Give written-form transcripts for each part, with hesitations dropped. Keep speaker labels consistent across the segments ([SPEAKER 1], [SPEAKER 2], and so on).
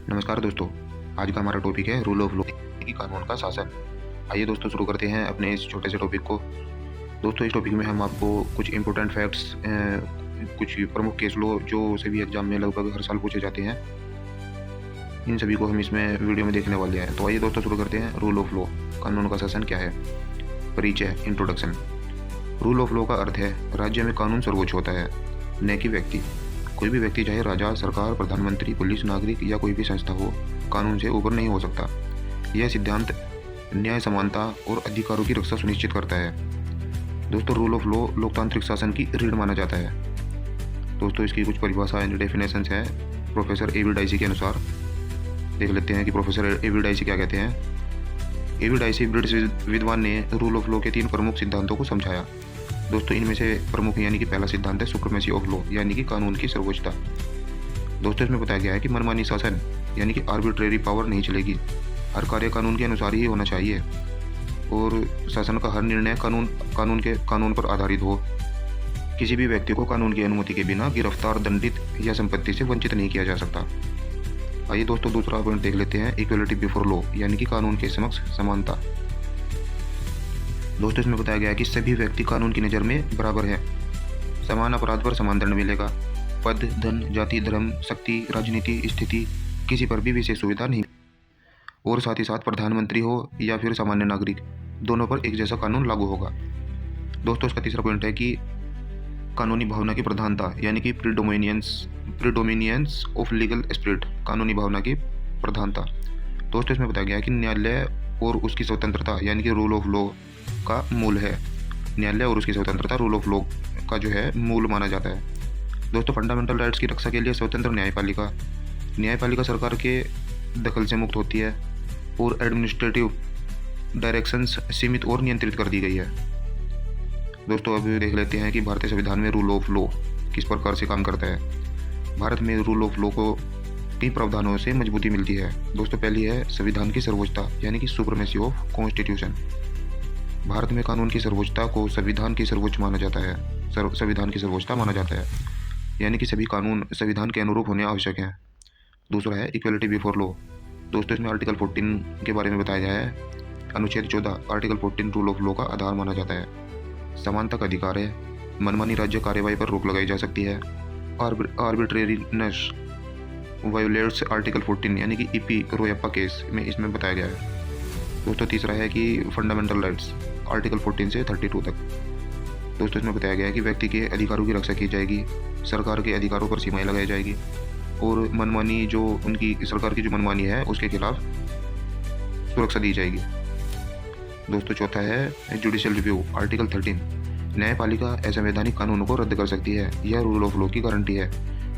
[SPEAKER 1] नमस्कार दोस्तों। आज का हमारा टॉपिक है रूल ऑफ लॉ की कानून का शासन। आइए दोस्तों शुरू करते हैं अपने इस छोटे से टॉपिक को। दोस्तों इस टॉपिक में हम आपको कुछ इंपॉर्टेंट फैक्ट्स, कुछ प्रमुख केस लॉ जो सभी एग्जाम में लगभग हर साल पूछे जाते हैं, इन सभी को हम इसमें वीडियो में देखने वाले हैं। तो आइए दोस्तों शुरू करते हैं। रूल ऑफ लॉ, कानून का शासन क्या है। परिचय, इंट्रोडक्शन। रूल ऑफ लॉ का अर्थ है राज्य में कानून सर्वोच्च होता है, न कि व्यक्ति। कोई भी व्यक्ति, चाहे राजा, सरकार, प्रधानमंत्री, पुलिस, नागरिक या कोई भी संस्था हो, कानून से ऊपर नहीं हो सकता। यह सिद्धांत न्याय, समानता और अधिकारों की रक्षा सुनिश्चित करता है। दोस्तों रूल ऑफ लॉ लोकतांत्रिक शासन की रीढ़ माना जाता है। दोस्तों इसकी कुछ परिभाषा एंड डेफिनेशंस है प्रोफेसर ए बी डाइसी के अनुसार। देख लेते हैं कि प्रोफेसर ए बी डाइसी क्या कहते हैं। ए बी डाइसी ब्रिटिश विद्वान ने रूल ऑफ लॉ के 3 प्रमुख सिद्धांतों को समझाया। दोस्तों इनमें से प्रमुख यानी कि पहला सिद्धांत है सुप्रीमेसी ऑफ लॉ, यानी कि कानून की सर्वोच्चता। दोस्तों इसमें बताया गया है कि मनमानी शासन यानी कि आर्बिट्रेरी पावर नहीं चलेगी। हर कार्य कानून के अनुसार ही होना चाहिए और शासन का हर निर्णय कानून पर आधारित हो। किसी भी व्यक्ति को कानून की अनुमति के बिना गिरफ्तार, दंडित या संपत्ति से वंचित नहीं किया जा सकता। आइए दोस्तों दूसरा पॉइंट देख लेते हैं, इक्वलिटी बिफोर लॉ, यानी कि कानून के समक्ष समानता। दोस्तों इसमें बताया गया है कि सभी व्यक्ति कानून की नज़र में बराबर हैं। समान अपराध पर समान दंड मिलेगा। पद, धन, जाति, धर्म, शक्ति, राजनीति, स्थिति, किसी पर भी विशेष सुविधा नहीं। और साथ ही साथ प्रधानमंत्री हो या फिर सामान्य नागरिक, दोनों पर एक जैसा कानून लागू होगा। दोस्तों इसका तीसरा पॉइंट है कि कानूनी भावना की प्रधानता, यानी कि प्रीडोमिनियंस ऑफ लीगल स्पिरिट, कानूनी भावना की प्रधानता। दोस्तों इसमें बताया गया है कि न्यायालय और उसकी स्वतंत्रता यानी कि रूल ऑफ लॉ का मूल है। न्यायालय और उसकी स्वतंत्रता रूल ऑफ लॉ का जो है मूल माना जाता है। दोस्तों फंडामेंटल राइट्स की रक्षा के लिए स्वतंत्र न्यायपालिका सरकार के दखल से मुक्त होती है और एडमिनिस्ट्रेटिव डायरेक्शंस सीमित और नियंत्रित कर दी गई है। दोस्तों अब देख लेते हैं कि भारतीय संविधान में रूल ऑफ लॉ किस प्रकार से काम करता है। भारत में रूल ऑफ लॉ को कई प्रावधानों से मजबूती मिलती है। दोस्तों पहली है संविधान की सर्वोच्चता, यानी कि सुप्रीमेसी ऑफ कॉन्स्टिट्यूशन। भारत में कानून की सर्वोच्चता को संविधान की सर्वोच्च माना जाता है, संविधान की सर्वोच्चता माना जाता है, यानी कि सभी कानून संविधान के अनुरूप होने आवश्यक हैं। दूसरा है इक्वलिटी बिफोर लॉ। दोस्तों इसमें आर्टिकल 14 के बारे में बताया गया है। अनुच्छेद 14 आर्टिकल 14 रूल ऑफ लॉ का आधार माना जाता है। समानता का अधिकार है। मनमानी राज्य कार्यवाही पर रोक लगाई जा सकती है। आर्बिट्रेरीनेस वायोलेट्स आर्टिकल 14, यानी कि ईपी रोयप्पा केस में इसमें बताया गया है। दोस्तों तीसरा है कि फंडामेंटल राइट्स आर्टिकल 14 से 32 तक। दोस्तों इसमें बताया गया है कि व्यक्ति के अधिकारों की रक्षा की जाएगी, सरकार के अधिकारों पर सीमाएं लगाई जाएगी और मनमानी जो उनकी सरकार की जो मनमानी है उसके खिलाफ सुरक्षा दी जाएगी। दोस्तों चौथा है जुडिशियल रिव्यू आर्टिकल 13। न्यायपालिका असंवैधानिक कानूनों को रद्द कर सकती है। यह रूल ऑफ लॉ की गारंटी है।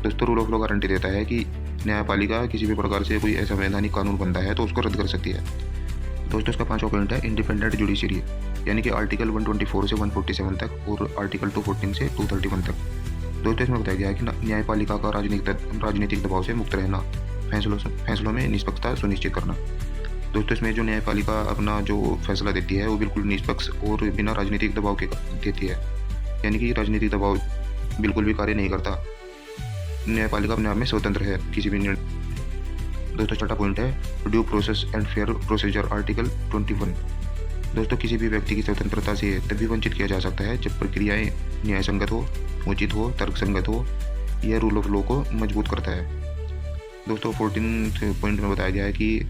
[SPEAKER 1] दोस्तों रूल ऑफ लॉ गारंटी देता है कि न्यायपालिका किसी भी प्रकार से कोई असंवैधानिक कानून बनता है तो उसको रद्द कर सकती है। दोस्तों इसका 5वां पॉइंट है इंडिपेंडेंट जुडिशरी, यानी कि आर्टिकल 124 से 147 तक और आर्टिकल 214 से 231 तक। दोस्तों इसमें बताया गया है कि न्यायपालिका का राजनीतिक दबाव से मुक्त रहना, फैसलों में निष्पक्षता सुनिश्चित करना। दोस्तों इसमें जो न्यायपालिका अपना जो फैसला देती है वो बिल्कुल निष्पक्ष और बिना राजनीतिक दबाव के देती है, यानी कि राजनीतिक दबाव बिल्कुल भी कार्य नहीं करता। न्यायपालिका अपने आप में स्वतंत्र है किसी भी निर्णय। दोस्तों छठा पॉइंट है due process and fair procedure article 21। दोस्तों किसी भी व्यक्ति की स्वतंत्रता से तभी वंचित किया जा सकता है जब प्रक्रियाएं न्याय संगत हो, उचित हो, तर्कसंगत हो। यह रूल ऑफ लॉ को मजबूत करता है। दोस्तों 14 पॉइंट में बताया गया है कि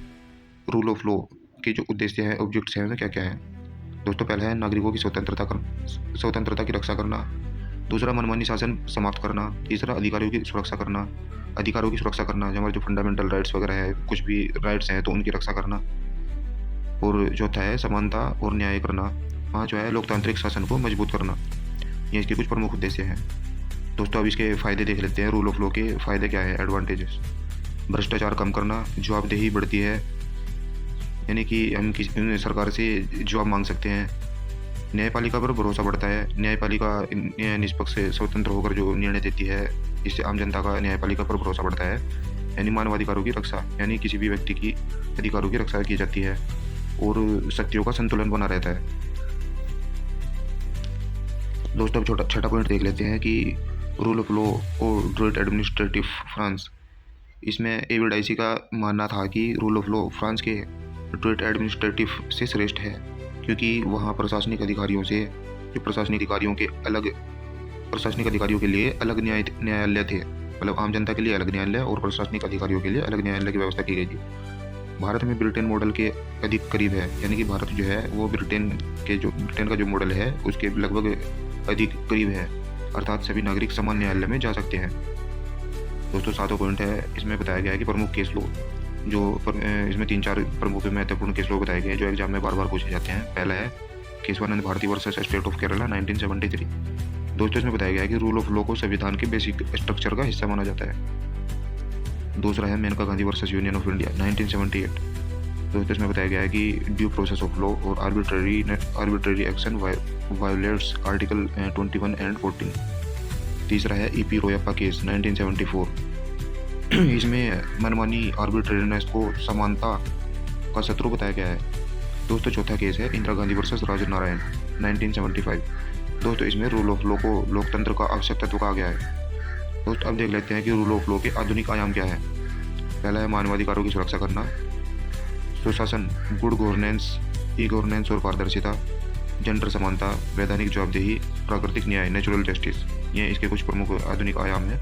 [SPEAKER 1] रूल ऑफ लॉ के जो उद्देश्य हैं, ऑब्जेक्ट्स हैं, क्या क्या हैं। दोस्तों पहला है नागरिकों की स्वतंत्रता की रक्षा करना। दूसरा मनमानी शासन समाप्त करना। तीसरा अधिकारियों की सुरक्षा करना, हमारे जो फंडामेंटल राइट्स वगैरह है, कुछ भी राइट्स हैं तो उनकी रक्षा करना। और चौथा है समानता और न्याय करना। पांचवा है लोकतांत्रिक शासन को मजबूत करना। ये इसके कुछ प्रमुख उद्देश्य हैं। दोस्तों अब इसके फ़ायदे देख लेते हैं। रूल ऑफ लॉ के फ़ायदे क्या है, एडवांटेजेस। भ्रष्टाचार कम करना, जवाबदेही बढ़ती है, यानी कि हम किसी सरकार से जवाब मांग सकते हैं। न्यायपालिका पर भरोसा बढ़ता है। न्यायपालिका निष्पक्ष से स्वतंत्र होकर जो निर्णय देती है, इससे आम जनता का न्यायपालिका पर भरोसा बढ़ता है। यानी मानवाधिकारों की रक्षा, यानी किसी भी व्यक्ति की अधिकारों की रक्षा की जाती है और शक्तियों का संतुलन बना रहता है। दोस्तों अब छठा पॉइंट देख लेते हैं कि रूल ऑफ लॉ और ड्रोइट एडमिनिस्ट्रेटिव फ्रांस, इसमें एविडाइसी का मानना था कि रूल ऑफ लॉ फ्रांस के स्टेट एडमिनिस्ट्रेटिव से श्रेष्ठ है, क्योंकि वहाँ प्रशासनिक अधिकारियों के लिए अलग न्यायालय थे। मतलब आम जनता के लिए अलग न्यायालय और प्रशासनिक अधिकारियों के लिए अलग न्यायालय की व्यवस्था की गई थी। भारत में ब्रिटेन मॉडल के अधिक करीब है, यानी कि भारत जो है वो ब्रिटेन का जो मॉडल है उसके लगभग अधिक करीब है, अर्थात सभी नागरिक समान न्यायालय में जा सकते हैं। दोस्तों 7वां पॉइंट है, इसमें बताया गया है कि प्रमुख केस लॉ इसमें 3-4 प्रमुख महत्वपूर्ण केस लॉ बताए गए हैं जो एग्जाम में बार बार पूछे जाते हैं। पहला है Kesavananda Bharati versus state of Kerala 1973। दोस्तों इसमें बताया गया है कि रूल ऑफ लॉ को संविधान के बेसिक स्ट्रक्चर का हिस्सा माना जाता है। दूसरा है Maneka Gandhi versus union of India 1978। दोस्तों इसमें बताया गया है कि ड्यू प्रोसेस ऑफ लॉ और arbitrary action violates article 21 and 14। तीसरा है ईपी रोयप्पा केस 1974। इसमें मनमानी आर्बिट्रेरीनेस को समानता का शत्रु बताया गया है। दोस्तों चौथा केस है इंदिरा गांधी वर्सेस राज नारायण 1975। दोस्तों इसमें रूल ऑफ लॉ को लोकतंत्र का आवश्यक तत्व कहा गया है। दोस्तों अब देख लेते हैं कि रूल ऑफ लॉ के आधुनिक आयाम क्या है। पहला है मानवाधिकारों की सुरक्षा करना, सुशासन, गुड गवर्नेंस, ई गवर्नेंस और पारदर्शिता, जेंडर समानता, वैधानिक जवाबदेही, प्राकृतिक न्याय, नेचुरल जस्टिस। ये इसके कुछ प्रमुख आधुनिक आयाम हैं।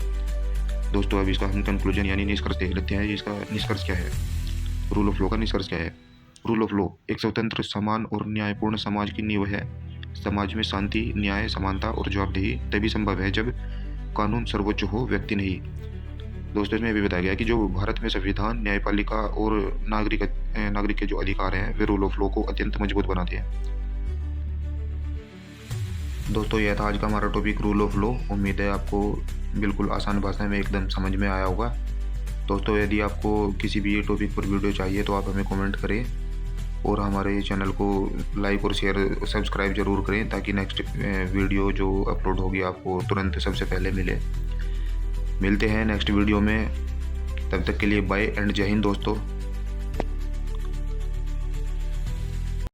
[SPEAKER 1] दोस्तों अब इसका हम कंक्लूजन यानी निष्कर्ष देख लेते हैं। इसका निष्कर्ष क्या है, रूल ऑफ लॉ का निष्कर्ष क्या है। रूल ऑफ लॉ एक स्वतंत्र, समान और न्यायपूर्ण समाज की नींव है। समाज में शांति, न्याय, समानता और जवाबदेही तभी संभव है जब कानून सर्वोच्च हो, व्यक्ति नहीं। दोस्तों इसमें भी बताया गया कि जो भारत में संविधान, न्यायपालिका और नागरिक के जो अधिकार हैं वे रूल ऑफ लॉ को अत्यंत मजबूत बनाते हैं। दोस्तों यह था आज का हमारा टॉपिक रूल ऑफ लॉ। उम्मीद है आपको बिल्कुल आसान भाषा में एकदम समझ में आया होगा। दोस्तों यदि आपको किसी भी टॉपिक पर वीडियो चाहिए तो आप हमें कमेंट करें और हमारे चैनल को लाइक और शेयर सब्सक्राइब जरूर करें ताकि नेक्स्ट वीडियो जो अपलोड होगी आपको तुरंत सबसे पहले मिले। मिलते हैं नेक्स्ट वीडियो में, तब तक के लिए बाय एंड जय हिंद दोस्तों।